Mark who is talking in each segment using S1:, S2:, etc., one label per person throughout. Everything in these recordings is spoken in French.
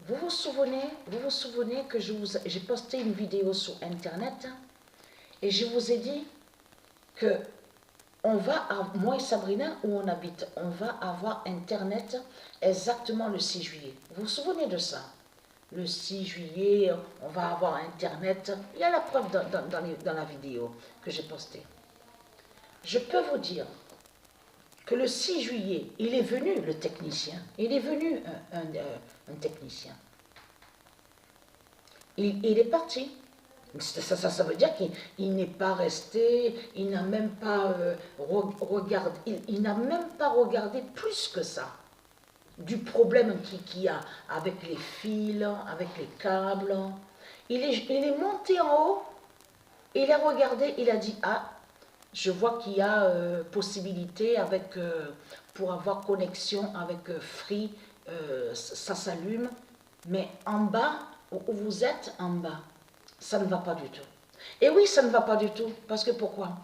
S1: vous vous souvenez que j'ai posté une vidéo sur Internet et je vous ai dit que moi et Sabrina, où on habite, on va avoir Internet exactement le 6 juillet. Vous vous souvenez de ça? Le 6 juillet, on va avoir Internet. Il y a la preuve dans la vidéo que j'ai postée. Je peux vous dire que le 6 juillet, il est venu le technicien. Il est venu un technicien. Il est parti. Ça veut dire qu'il n'est pas resté, il n'a même pas regardé, il n'a même pas regardé plus que ça du problème qu'il y a avec les fils, avec les câbles. Il est monté en haut, il a regardé, il a dit « Ah, je vois qu'il y a possibilité pour avoir connexion avec Free, ça s'allume, mais en bas, où vous êtes en bas, ça ne va pas du tout. » Et oui, ça ne va pas du tout, parce que pourquoi?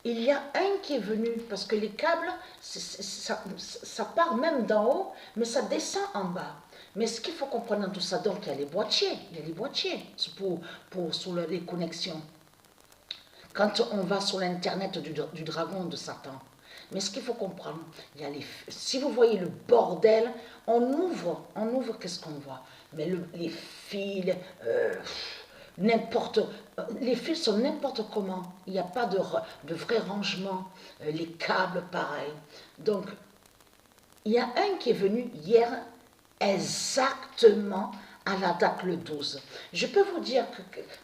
S1: Il y a un qui est venu, parce que les câbles, ça part même d'en haut, mais ça descend en bas. Mais ce qu'il faut comprendre dans tout ça, donc il y a les boîtiers, sur les connexions. Quand on va sur l'internet du dragon de Satan. Mais ce qu'il faut comprendre, si vous voyez le bordel, on ouvre, qu'est-ce qu'on voit? Mais les fils, les fils sont n'importe comment, il n'y a pas de vrai rangement, les câbles pareil. Donc, il y a un qui est venu hier exactement à la date le 12. Je peux vous dire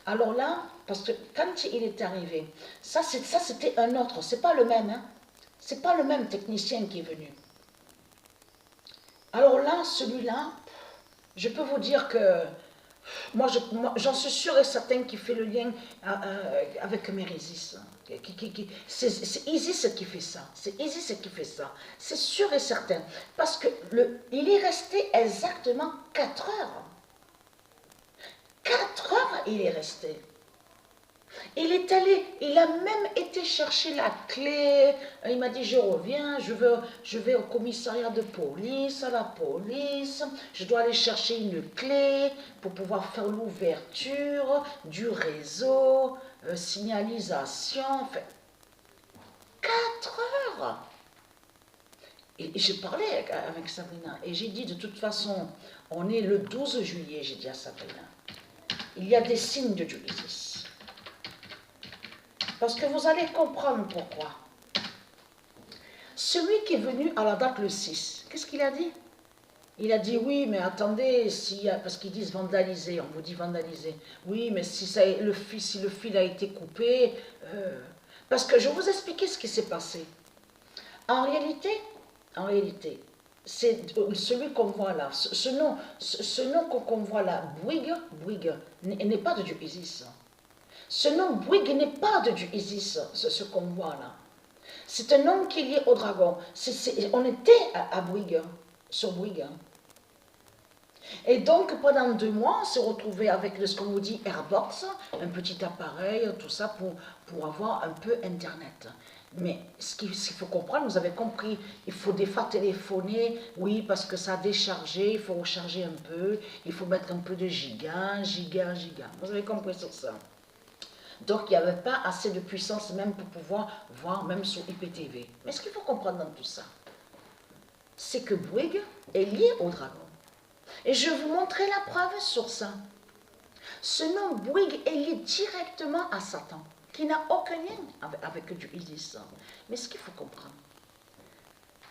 S1: alors là, parce que quand il est arrivé, ça c'était un autre, c'est pas le même, hein, c'est pas le même technicien qui est venu. Alors là, celui-là, je peux vous dire que moi, j'en suis sûre et certain qu'il fait le lien avec Mérésis. C'est Isis qui fait ça. C'est Isis qui fait ça. C'est sûr et certain. Parce que il est resté exactement 4 heures. 4 heures, il est resté. Il a même été chercher la clé. Il m'a dit, je reviens, je vais au commissariat de police, à la police. Je dois aller chercher une clé pour pouvoir faire l'ouverture du réseau, signalisation. Enfin, 4 heures. Et j'ai parlé avec Sabrina et j'ai dit, de toute façon, on est le 12 juillet, j'ai dit à Sabrina. Il y a des signes de Isis. Parce que vous allez comprendre pourquoi. Celui qui est venu à la date le 6, qu'est-ce qu'il a dit? Il a dit oui, mais attendez, parce qu'ils disent vandaliser, on vous dit vandaliser. Oui, mais si le fil a été coupé, parce que je vais vous expliquer ce qui s'est passé. En réalité, c'est celui qu'on voit là, ce nom qu'on voit là, Bouygues, n'est pas de Dieu Isis. Ce nom Bouygues n'est pas de Dieu Isis, ce qu'on voit là. C'est un nom qui est lié au dragon. On était à Bouygues, sur Bouygues. Et donc, pendant 2 mois, on s'est retrouvé avec ce qu'on vous dit Airbox, un petit appareil, tout ça pour avoir un peu Internet. Mais ce qu'il faut comprendre, vous avez compris, il faut des fois téléphoner, oui, parce que ça a déchargé, il faut recharger un peu, il faut mettre un peu de giga. Vous avez compris sur ça. Donc, il n'y avait pas assez de puissance même pour pouvoir voir même sur IPTV. Mais ce qu'il faut comprendre dans tout ça, c'est que Bouygues est lié au dragon. Et je vais vous montrer la preuve sur ça. Ce nom Bouygues est lié directement à Satan, qui n'a aucun lien avec du Isis. Mais ce qu'il faut comprendre,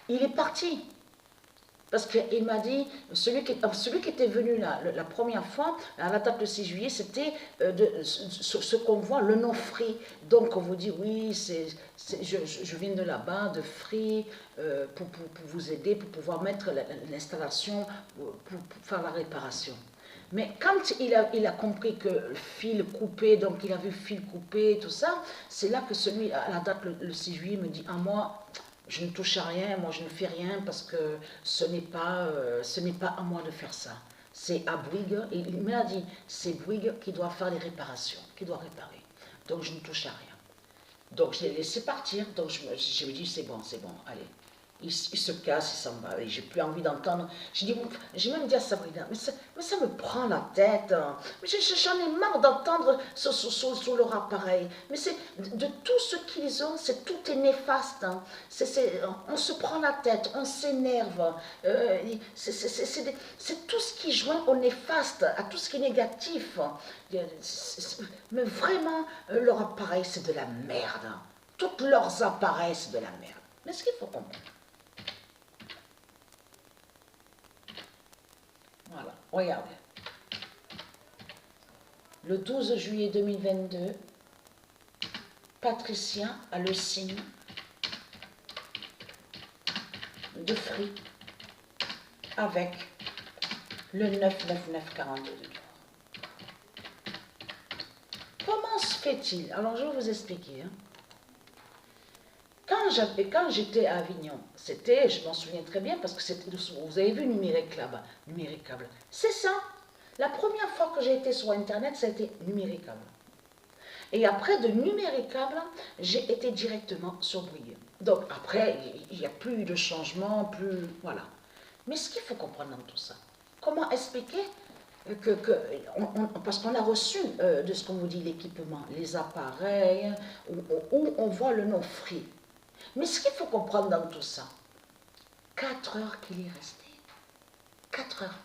S1: il est parti. Parce qu'il m'a dit, celui qui était venu là, la première fois, à la date du 6 juillet, c'était ce qu'on voit, le nom Free. Donc on vous dit, oui, je viens de là-bas, de Free, pour vous aider, pour pouvoir mettre l'installation, pour faire la réparation. Mais quand il a compris que le fil coupé, donc il a vu fil coupé, tout ça, c'est là que celui, à la date le 6 juillet, me dit, ah moi, je ne touche à rien, moi je ne fais rien parce que ce n'est pas à moi de faire ça. C'est à Bouygues, et il m'a dit, c'est Bouygues qui doit faire les réparations, qui doit réparer. Donc je ne touche à rien. Donc je l'ai laissé partir, donc je me dis, c'est bon, allez. il se casse, il s'en va. Et j'ai plus envie d'entendre. J'ai même dit à Sabrina, mais ça me prend la tête. Hein. J'en ai marre d'entendre sur leur appareil. Mais c'est de tout ce qu'ils ont, tout est néfaste. Hein. On se prend la tête, on s'énerve. C'est tout ce qui joint au néfaste, à tout ce qui est négatif. Mais vraiment, leur appareil, c'est de la merde. Tous leurs appareils, c'est de la merde. Mais ce qu'il faut comprendre. Voilà, regardez. Le 12 juillet 2022, Patricia a le signe de Free avec le 99942 de l'or. Comment se fait-il? Alors je vais vous expliquer. Hein. Quand j'étais à Avignon, c'était, je m'en souviens très bien, parce que c'était, vous avez vu Numéricable, Numéricable. C'est ça. La première fois que j'ai été sur Internet, ça a été Numéricable. Et après de Numéricable, j'ai été directement sur Bouygues. Donc après, il n'y a plus de changement, plus... Voilà. Mais ce qu'il faut comprendre dans tout ça, comment expliquer parce qu'on a reçu de ce qu'on vous dit l'équipement, les appareils, où on voit le nom Free. Mais ce qu'il faut comprendre dans tout ça, 4 heures qu'il est resté. 4 heures.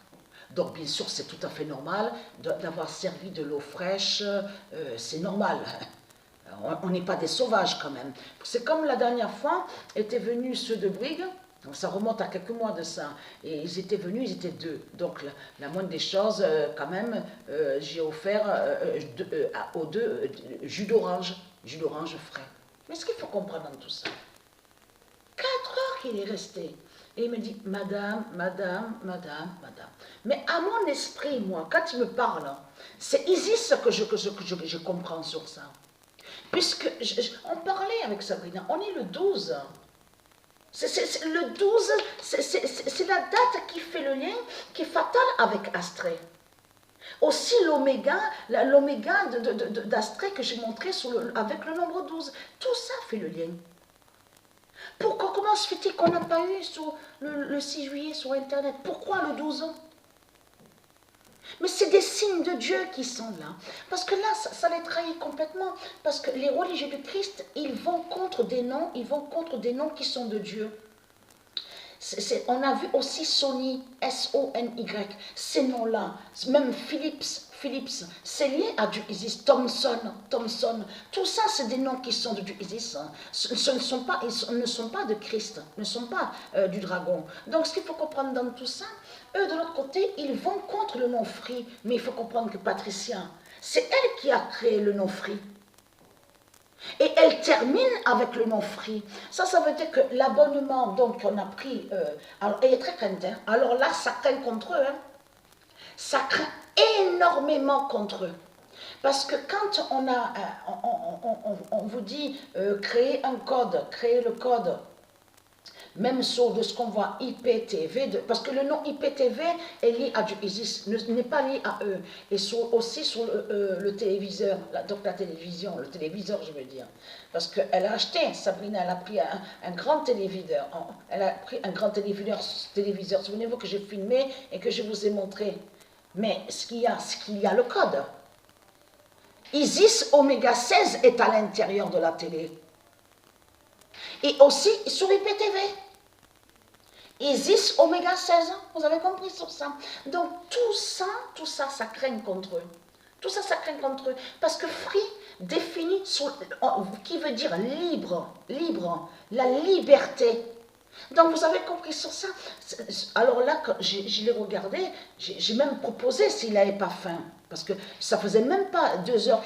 S1: Donc bien sûr, c'est tout à fait normal d'avoir servi de l'eau fraîche, c'est normal. On n'est pas des sauvages quand même. C'est comme la dernière fois, étaient venus ceux de Bouygues, donc ça remonte à quelques mois de ça, et ils étaient venus, ils étaient 2. Donc la moindre des choses, quand même, j'ai offert aux 2 jus d'orange frais. Mais ce qu'il faut comprendre dans tout ça, 4 heures qu'il est resté. Et il me dit, madame. Mais à mon esprit, moi, quand il me parle, c'est Isis que je comprends sur ça. Puisque on parlait avec Sabrina, on est le 12. Le 12, c'est la date qui fait le lien, qui est fatale avec Astrée. Aussi l'oméga d'Astrée que j'ai montré avec le nombre 12. Tout ça fait le lien. Pourquoi, comment se fait-il qu'on n'a pas eu le 6 juillet sur Internet? Pourquoi le 12 ans? Mais c'est des signes de Dieu qui sont là. Parce que là, ça les trahit complètement. Parce que les religieux du Christ, ils vont contre des noms qui sont de Dieu. On a vu aussi Sony, S-O-N-Y, ces noms-là, même Philips, c'est lié à du Isis, Thomson, tout ça c'est des noms qui sont de du Isis, hein. Ils ne sont pas de Christ, ne sont pas du dragon. Donc ce qu'il faut comprendre dans tout ça, eux de l'autre côté, ils vont contre le nom Free, mais il faut comprendre que Patricia, c'est elle qui a créé le nom Free. Et elle termine avec le nom Free. Ça veut dire que l'abonnement donc qu'on a pris, alors elle est très crainte, hein. Alors là, ça craint contre eux. Hein. Ça craint énormément contre eux. Parce que quand on vous dit créer le code, même sur de ce qu'on voit IPTV, parce que le nom IPTV est lié à du ISIS, n'est pas lié à eux. Et aussi sur le téléviseur, donc la télévision, le téléviseur je veux dire. Parce qu'elle a acheté, Sabrina, elle a pris un grand téléviseur. Elle a pris un grand téléviseur. Souvenez-vous que j'ai filmé et que je vous ai montré. Mais ce qu'il y a le code. ISIS Oméga 16 est à l'intérieur de la télé. Et aussi sur IPTV. Isis Oméga 16, vous avez compris sur ça. Donc tout ça, ça craint contre eux. Tout ça, ça craint contre eux. Parce que Free définit, qui veut dire libre, la liberté. Donc vous avez compris sur ça. Alors là, quand je l'ai regardé, j'ai même proposé s'il n'avait pas faim. Parce que ça faisait même pas 2 heures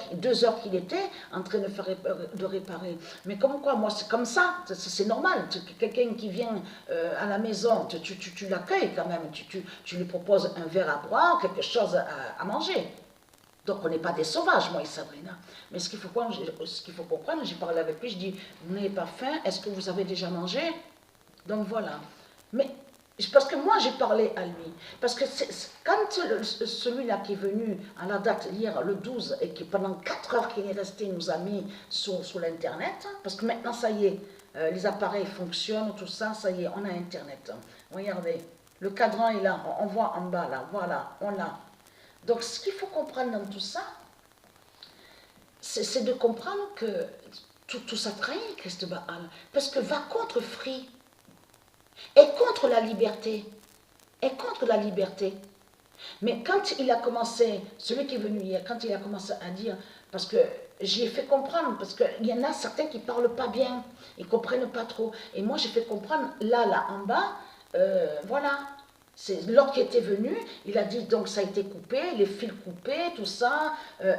S1: qu'il était en train de réparer. Mais comme quoi, moi c'est comme ça, c'est normal. Quelqu'un qui vient à la maison, tu l'accueilles quand même, tu lui proposes un verre à boire, quelque chose à manger. Donc on n'est pas des sauvages, moi et Sabrina. Mais ce qu'il faut comprendre, j'ai parlé avec lui, je dis, vous n'avez pas faim, est-ce que vous avez déjà mangé? Donc voilà. Mais parce que moi j'ai parlé à lui. Parce que quand celui-là qui est venu à la date hier, le 12, et qui pendant 4 heures qu'il est resté, nous a mis sur l'internet, parce que maintenant ça y est, les appareils fonctionnent, tout ça, ça y est, on a Internet. Regardez, le cadran est là, on voit en bas là, voilà, on l'a. Donc ce qu'il faut comprendre dans tout ça, c'est de comprendre que tout ça trahit Christ Baal, parce que va contre Free, et contre la liberté, et contre la liberté. Mais quand il a commencé, celui qui est venu hier, quand il a commencé à dire, parce que j'ai fait comprendre, parce qu'il y en a certains qui ne parlent pas bien, ils ne comprennent pas trop. Et moi, j'ai fait comprendre, là, en bas, voilà. C'est l'autre qui était venu, il a dit, donc ça a été coupé, les fils coupés, tout ça,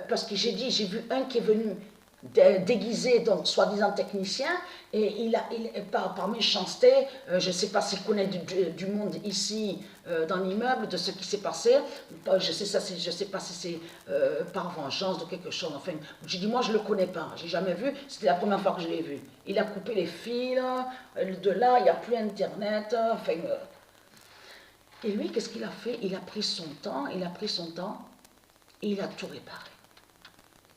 S1: parce que j'ai vu un qui est venu déguisé, donc soi-disant technicien, et par méchanceté, je ne sais pas s'il connaît du monde ici, dans l'immeuble, de ce qui s'est passé, je sais pas si c'est par vengeance ou quelque chose, enfin, j'ai dit, moi je ne le connais pas, j'ai jamais vu, c'était la première fois que je l'ai vu. Il a coupé les fils, de là, il n'y a plus Internet, enfin... et lui, qu'est-ce qu'il a fait? Il a pris son temps, et il a tout réparé.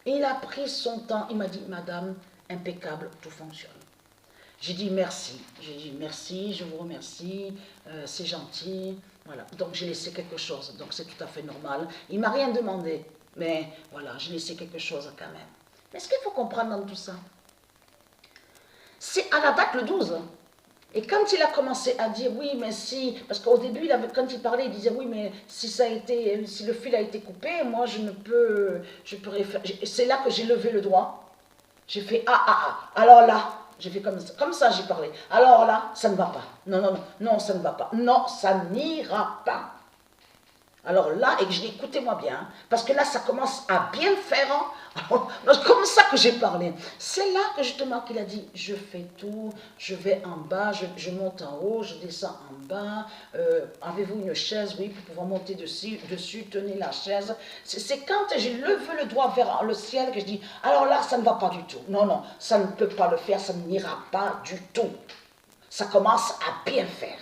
S1: Il a pris son temps, il m'a dit, madame, impeccable, tout fonctionne. J'ai dit merci, je vous remercie, c'est gentil, voilà. Donc j'ai laissé quelque chose, donc c'est tout à fait normal. Il ne m'a rien demandé, mais voilà, j'ai laissé quelque chose quand même. Mais ce qu'il faut comprendre dans tout ça, c'est à la date le 12. Et quand il a commencé à dire oui, mais si, parce qu'au début, quand il parlait, il disait oui, mais si le fil a été coupé, moi je pourrais faire. C'est là que j'ai levé le doigt. J'ai fait alors là, j'ai fait comme ça j'ai parlé. Alors là, ça ne va pas. Non, ça ne va pas. Non, ça n'ira pas. Alors là, et que je dis, écoutez-moi bien, parce que là, ça commence à bien faire. Alors, comme ça que j'ai parlé. C'est là que justement qu'il a dit, je fais tout, je vais en bas, je monte en haut, je descends en bas. Avez-vous une chaise? Oui, pour pouvoir monter dessus, tenez la chaise. C'est quand j'ai levé le doigt vers le ciel que je dis, alors là, ça ne va pas du tout. Non, ça ne peut pas le faire, ça n'ira pas du tout. Ça commence à bien faire.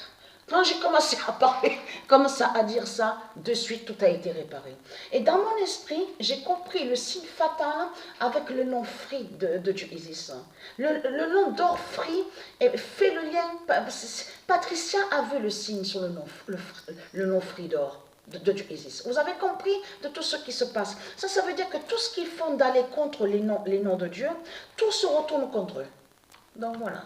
S1: Quand j'ai commencé à parler comme ça, à dire ça, de suite tout a été réparé. Et dans mon esprit, j'ai compris le signe fatal avec le nom Free de Dieu Isis. Le nom d'or Free fait le lien. Patricia a vu le signe sur le nom Free d'or de Dieu Isis. Vous avez compris de tout ce qui se passe. Ça veut dire que tout ce qu'ils font d'aller contre les noms de Dieu, tout se retourne contre eux. Donc voilà.